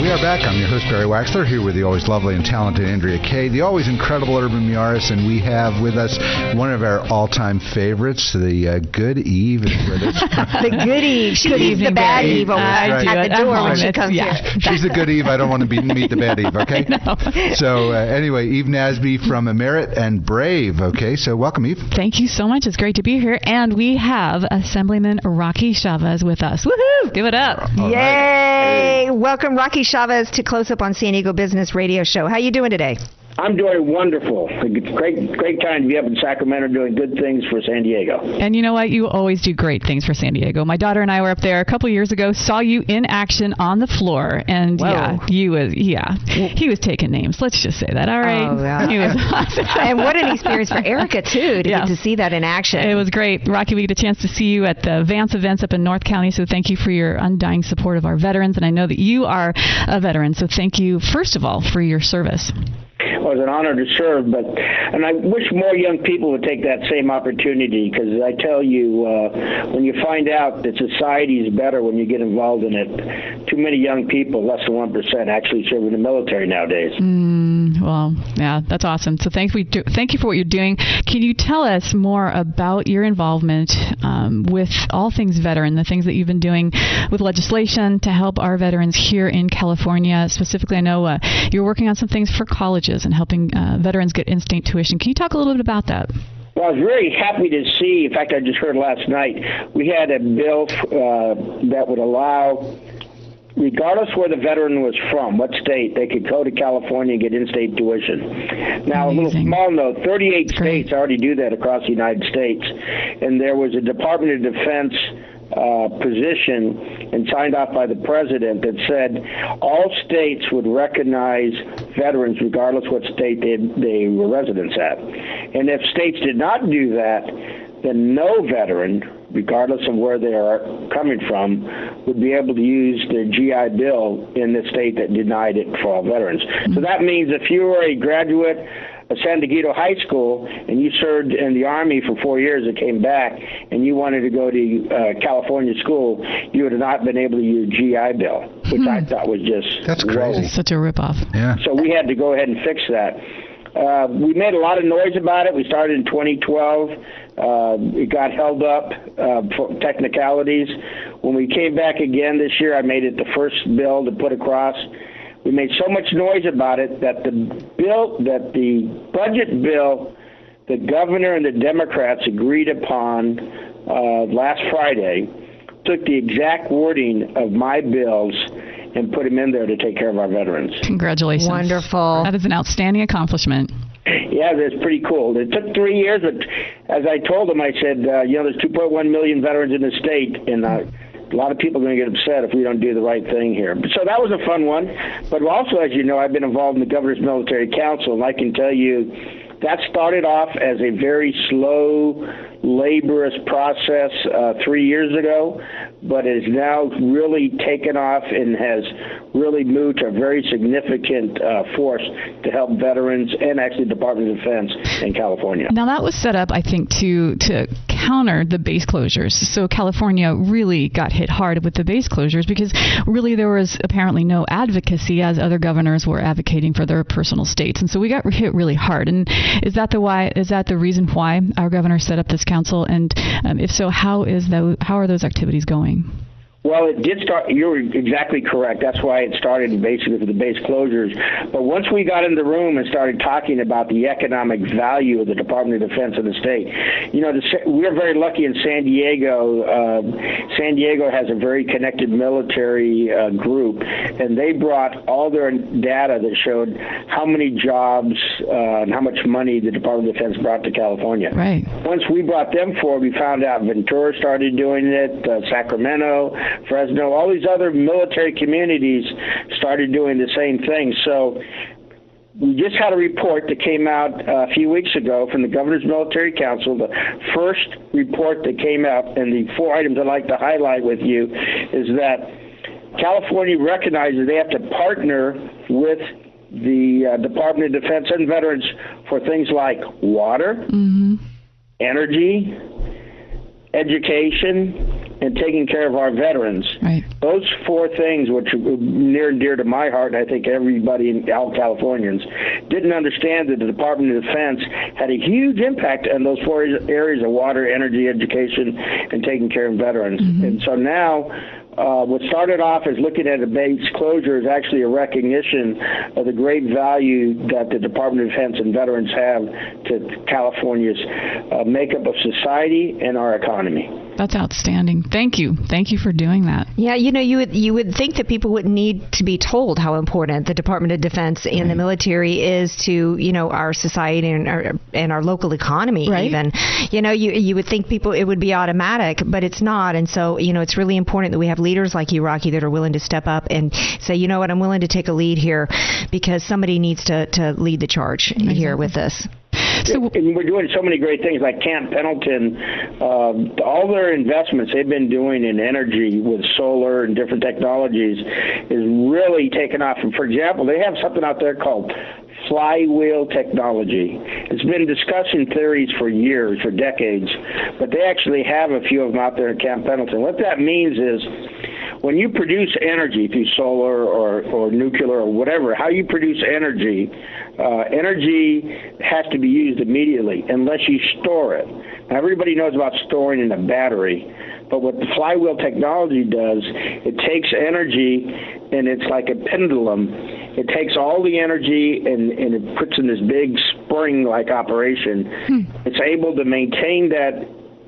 We are back. I'm your host, Barry Waxler, here with the always lovely and talented Andrea Kay, the always incredible Urban Miaris, and we have with us one of our all-time favorites, the Good Eve is with us. The Good Eve. She leaves the bad Eve at the door when she comes here. She's the Good Eve. I don't want to meet the bad Eve, okay? So anyway, Eve Nasby from Merit and Brave, okay? So welcome, Eve. Thank you so much. It's great to be here. And we have Assemblyman Rocky Chávez with us. Woohoo! Give it up. Yay! Right. Welcome, Rocky Chávez, to Close Up on San Diego Business Radio Show. How you doing today? I'm doing wonderful. It's great time to be up in Sacramento doing good things for San Diego. And you know what? You always do great things for San Diego. My daughter and I were up there a couple years ago, saw you in action on the floor, and he was taking names. Let's just say that. All right. Oh, yeah. He was awesome. And what an experience for Erica too to get to see that in action. It was great. Rocky, we get a chance to see you at the Vance events up in North County, so thank you for your undying support of our veterans, and I know that you are a veteran, so thank you first of all for your service. Well, it's an honor to serve, and I wish more young people would take that same opportunity, because I tell you, when you find out that society is better when you get involved in it, too many young people, less than 1%, actually serve in the military nowadays. Well, yeah, that's awesome. So thank you for what you're doing. Can you tell us more about your involvement with all things veteran, the things that you've been doing with legislation to help our veterans here in California? Specifically, I know you're working on some things for colleges and helping veterans get in-state tuition. Can you talk a little bit about that? Well, I was very happy to see, in fact, I just heard last night, we had a bill that would allow, regardless where the veteran was from, what state, they could go to California and get in-state tuition. Now, a little small note, 38 states already do that across the United States, and there was a Department of Defense position and signed off by the president that said all states would recognize veterans regardless what state they were residents at. And if states did not do that, then no veteran, regardless of where they are coming from, would be able to use their GI Bill in the state that denied it for all veterans. So that means if you were a graduate of San Diego High School and you served in the Army for 4 years and came back and you wanted to go to California school, you would have not been able to use GI Bill, which I thought was just That's crazy. Such a ripoff. Yeah. So we had to go ahead and fix that. We made a lot of noise about it. We started in 2012. It got held up for technicalities. When we came back again this year, I made it the first bill to put across. We made so much noise about it that the budget bill the governor and the Democrats agreed upon last Friday took the exact wording of my bills and put them in there to take care of our veterans. Congratulations. Wonderful. That is an outstanding accomplishment. Yeah, that's pretty cool. It took 3 years, but as I told them, I said, there's 2.1 million veterans in the state, and a lot of people are going to get upset if we don't do the right thing here. So that was a fun one. But also, as you know, I've been involved in the Governor's Military Council, and I can tell you that started off as a very slow, laborious process 3 years ago, but is now really taken off and has really moved to a very significant force to help veterans and actually the Department of Defense in California. Now, that was set up, I think, to counter the base closures. So California really got hit hard with the base closures because really there was apparently no advocacy as other governors were advocating for their personal states. And so we got hit really hard. And is that the reason why our governor set up this council? And if so, how are those activities going? Well, it did start. You're exactly correct. That's why it started basically with the base closures. But once we got in the room and started talking about the economic value of the Department of Defense in the state, we're very lucky in San Diego. San Diego has a very connected military group, and they brought all their data that showed how many jobs and how much money the Department of Defense brought to California. Right. Once we brought them forward, we found out Ventura started doing it, Sacramento, Fresno, all these other military communities started doing the same thing. So we just had a report that came out a few weeks ago from the Governor's Military Council, the first report that came out, and the 4 items I'd like to highlight with you is that California recognizes they have to partner with the Department of Defense and veterans for things like water, energy, education, and taking care of our veterans. Right. Those four things, which are near and dear to my heart, and I think everybody in all Californians, didn't understand that the Department of Defense had a huge impact on those four areas of water, energy, education, and taking care of veterans. Mm-hmm. And so now, what started off as looking at a base closure is actually a recognition of the great value that the Department of Defense and veterans have to California's makeup of society and our economy. That's outstanding. Thank you. Thank you for doing that. Yeah, you would think that people wouldn't need to be told how important the Department of Defense and the military is to, our society and our local economy. Right. Even, you would think it would be automatic, but it's not. And so, it's really important that we have leaders like you, Rocky, that are willing to step up and say, you know what, I'm willing to take a lead here because somebody needs to lead the charge here with this. So, and we're doing so many great things like Camp Pendleton. All their investments they've been doing in energy with solar and different technologies is really taken off. And for example, they have something out there called flywheel technology. It's been discussing theories for years, for decades, but they actually have a few of them out there in Camp Pendleton. What that means is when you produce energy through solar or nuclear or whatever, how you produce energy, energy has to be used immediately unless you store it. Now, everybody knows about storing in a battery, but what the flywheel technology does, it takes energy and it's like a pendulum. It takes all the energy and it puts in this big spring-like operation. It's able to maintain that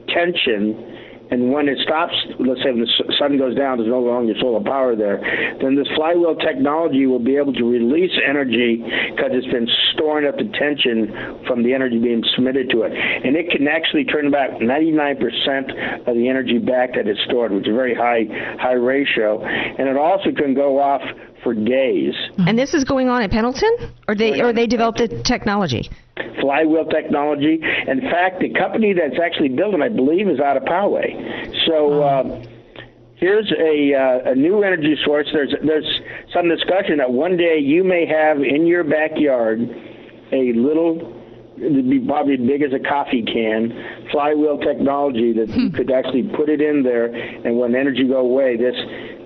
tension. And when it stops, let's say when the sun goes down, there's no longer solar power there, then this flywheel technology will be able to release energy because it's been storing up the tension from the energy being submitted to it. And it can actually turn back 99% of the energy back that it's stored, which is a very high ratio. And it also can go off for days. And this is going on at Pendleton? Or they developed the technology? Flywheel technology. In fact, the company that's actually building, I believe, is out of Poway. So here's a new energy source. There's some discussion that one day you may have in your backyard a little, it'd be probably as big as a coffee can, flywheel technology that you could actually put it in there, and when energy go away, this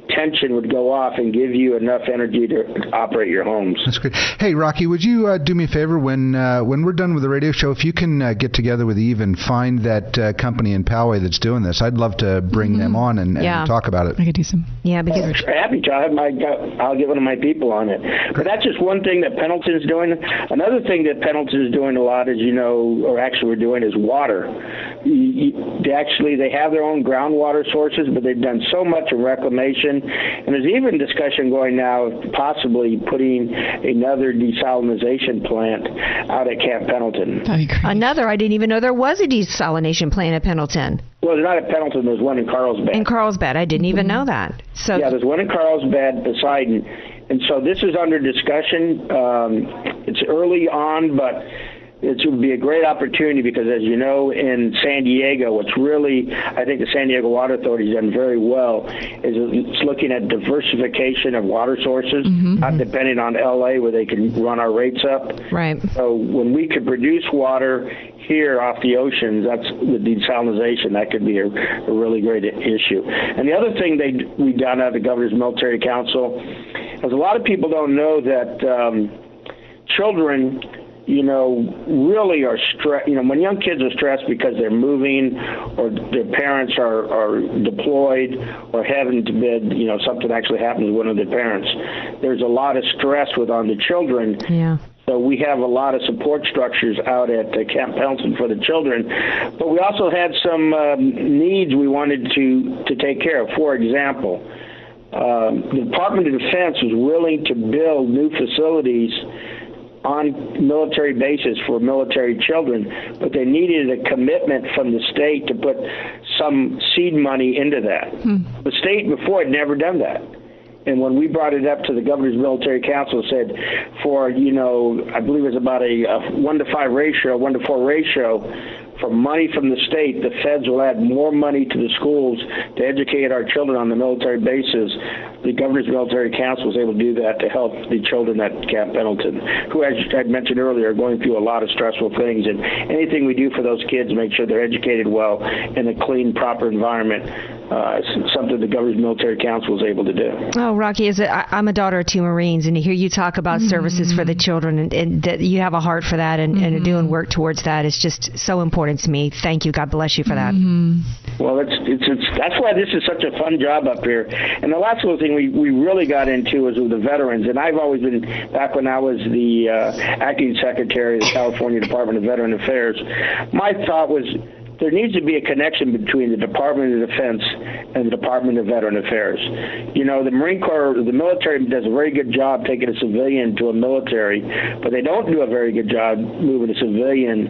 tension would go off and give you enough energy to operate your homes. That's great. Hey, Rocky, would you do me a favor when we're done with the radio show? If you can get together with Eve and find that company in Poway that's doing this, I'd love to bring them on and talk about it. I could do some. Yeah, because happy to. I'll get one of my people on it. But that's just one thing that Pendleton's doing. Another thing that Pendleton's doing a lot, as you know, or actually we're doing, is water. They have their own groundwater sources, but they've done so much in reclamation. And there's even discussion going now of possibly putting another desalination plant out at Camp Pendleton. Another? I didn't even know there was a desalination plant at Pendleton. Well, there's not at Pendleton. There's one in Carlsbad. In Carlsbad. I didn't even know that. So yeah, there's one in Carlsbad, Poseidon. And so this is under discussion. It's early on, but it would be a great opportunity because, as you know, in San Diego, what's really, I think the San Diego Water Authority has done very well, is it's looking at diversification of water sources, not depending on L.A. where they can run our rates up. Right. So when we could produce water here off the oceans, that's the desalination. That could be a really great issue. And the other thing we done at the Governor's Military Council is a lot of people don't know that children really are stressed. When young kids are stressed because they're moving or their parents are deployed or heaven forbid, something actually happens to one of their parents, there's a lot of stress on the children. Yeah. So we have a lot of support structures out at Camp Pendleton for the children. But we also had some needs we wanted to take care of. For example, the Department of Defense was willing to build new facilities on military bases for military children, but they needed a commitment from the state to put some seed money into that. The state before had never done that. And when we brought it up to the Governor's Military Council, said for, I believe it was about a 1 to 5 ratio, 1 to 4 ratio, for money from the state, the feds will add more money to the schools to educate our children on the military bases. The Governor's Military Council was able to do that to help the children at Camp Pendleton, who, as I mentioned earlier, are going through a lot of stressful things. And anything we do for those kids, make sure they're educated well in a clean, proper environment, something the Governor's Military Council was able to do. Oh, Rocky, I'm a daughter of 2 Marines, and to hear you talk about services for the children, and that you have a heart for that and are doing work towards that is just so important to me. Thank you. God bless you for that. Well, that's why this is such a fun job up here. And the last little thing we really got into was with the veterans. And I've always been, back when I was the acting secretary of the California Department of Veteran Affairs, my thought was there needs to be a connection between the Department of Defense and the Department of Veteran Affairs. You know, the Marine Corps, the military does a very good job taking a civilian to a military, but they don't do a very good job moving a civilian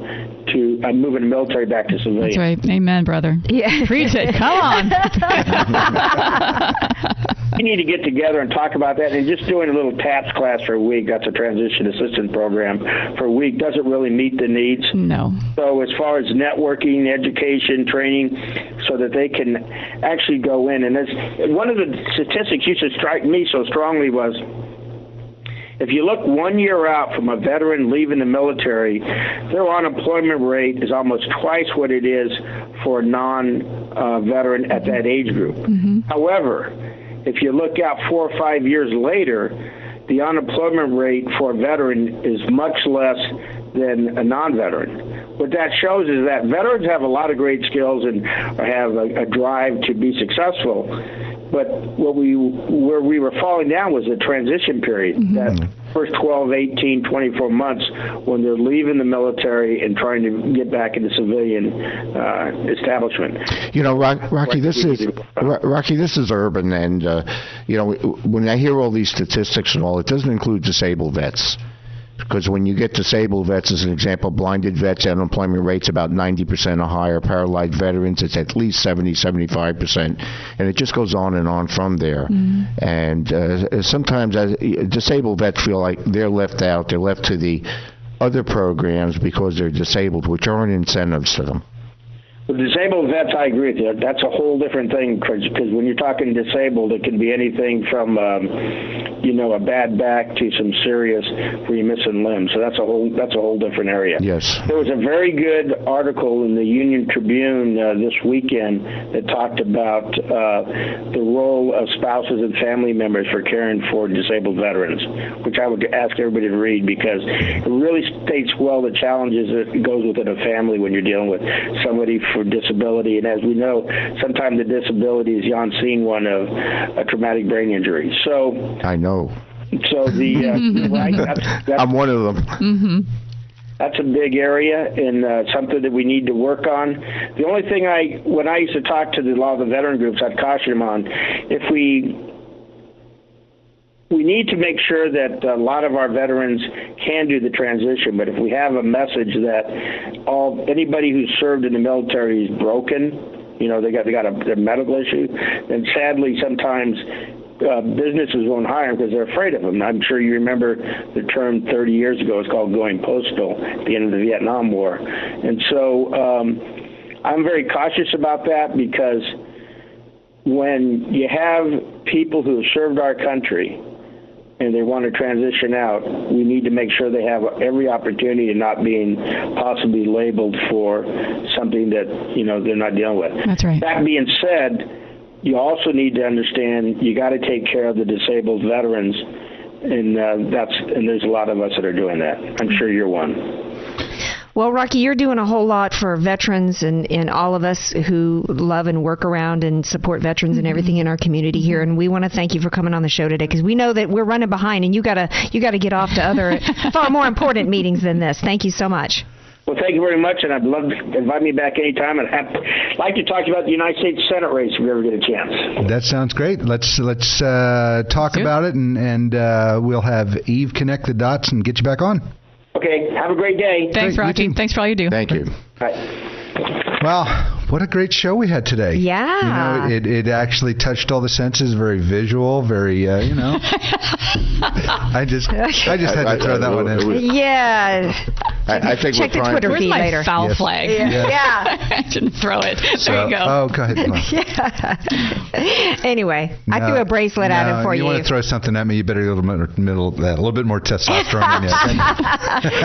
to moving the military back to civilian. That's right. Amen, brother. Yeah. Preach it. Come on. We need to get together and talk about that. And just doing a little TAPS class for a week, that's a transition assistance program for a week, doesn't really meet the needs. No. So as far as networking, education, training, so that they can actually go in. And one of the statistics used to strike me so strongly was, if you look 1 year out from a veteran leaving the military, their unemployment rate is almost twice what it is for a non-veteran at that age group. However, if you look out 4 or 5 years later, the unemployment rate for a veteran is much less than a non-veteran. What that shows is that veterans have a lot of great skills and have a drive to be successful. But where we were falling down was the transition period, that first 12, 18, 24 months when they're leaving the military and trying to get back into civilian establishment. You know, Rocky, this is urban, and you know, when I hear all these statistics and all, it doesn't include disabled vets. Because when you get disabled vets, as an example, blinded vets, unemployment rate's about 90% or higher. Paralyzed veterans, it's at least 70, 75%. And it just goes on and on from there. And sometimes disabled vets feel like they're left out. They're left to the other programs because they're disabled, which aren't incentives to them. With disabled vets, I agree with you. That's a whole different thing, because when you're talking disabled, it can be anything from, a bad back to some serious where you're missing limbs. So that's a whole different area. Yes. There was a very good article in the Union Tribune this weekend that talked about the role of spouses and family members for caring for disabled veterans, which I would ask everybody to read, because it really states well the challenges that goes within a family when you're dealing with somebody for disability. And as we know, sometimes the disability is the unseen one of a traumatic brain injury. So I know. So right, that's I'm one of them. That's a big area and something that we need to work on. The only thing when I used to talk to a lot of the veteran groups, I'd caution them on, if we need to make sure that a lot of our veterans can do the transition, but if we have a message that anybody who's served in the military is broken, they got a medical issue, then sadly sometimes businesses won't hire them because they're afraid of them. I'm sure you remember the term 30 years ago. It's called going postal at the end of the Vietnam War. And so I'm very cautious about that, because when you have people who have served our country and they want to transition out, we need to make sure they have every opportunity of not being possibly labeled for something that, they're not dealing with. That's right. That being said, you also need to understand you got to take care of the disabled veterans, and there's a lot of us that are doing that. I'm sure you're one. Well, Rocky, you're doing a whole lot for veterans and all of us who love and work around and support veterans and everything in our community here. And we want to thank you for coming on the show today, because we know that we're running behind, and you gotta get off to other far more important meetings than this. Thank you so much. Well, thank you very much, and I'd love to invite me back anytime. And I'd like to talk about the United States Senate race if we ever get a chance. That sounds great. Let's talk about it, and we'll have Eve connect the dots and get you back on. Okay. Have a great day. Thanks, Rocky. Thanks for all you do. Thank you. Bye. Well, what a great show we had today. Yeah. It actually touched all the senses, very visual, very, I just had to throw that one in. Yeah. I think check we're the trying Twitter to... Where's feed my later. foul flag? Yeah. I didn't throw it. So, There you go. Oh, go ahead. Anyway, I threw a bracelet at him for you. You want to throw something at me, you better go a little bit more testosterone in you.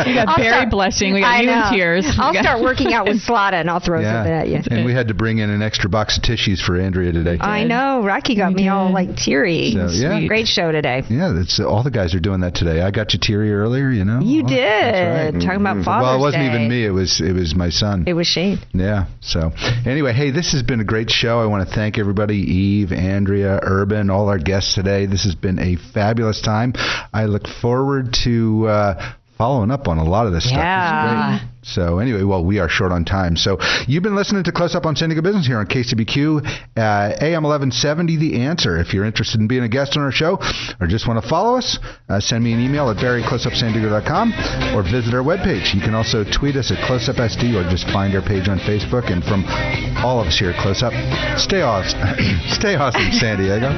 We got Barry blushing. We got you in tears. I'll start working out with Slaughter, and I'll throw something at you. And we had to bring in an extra box of tissues for Andrea today. I know. Rocky got me all like teary. So, yeah. Great show today. Yeah, it's all the guys are doing that today. I got you teary earlier, you know. You did. That's right. Talking about Father's Day. Well, it wasn't even me. It was my son. It was Shane. Yeah. So anyway, hey, this has been a great show. I want to thank everybody, Eve, Andrea, Urban, all our guests today. This has been a fabulous time. I look forward to following up on a lot of this stuff. Yeah. It's great. So anyway, well, we are short on time. So you've been listening to Close Up on San Diego Business here on KCBQ, AM 1170, The Answer. If you're interested in being a guest on our show or just want to follow us, send me an email at barry@closeupsandiego.com or visit our webpage. You can also tweet us at CloseUpSD or just find our page on Facebook. And from all of us here at Close Up, stay awesome, San Diego.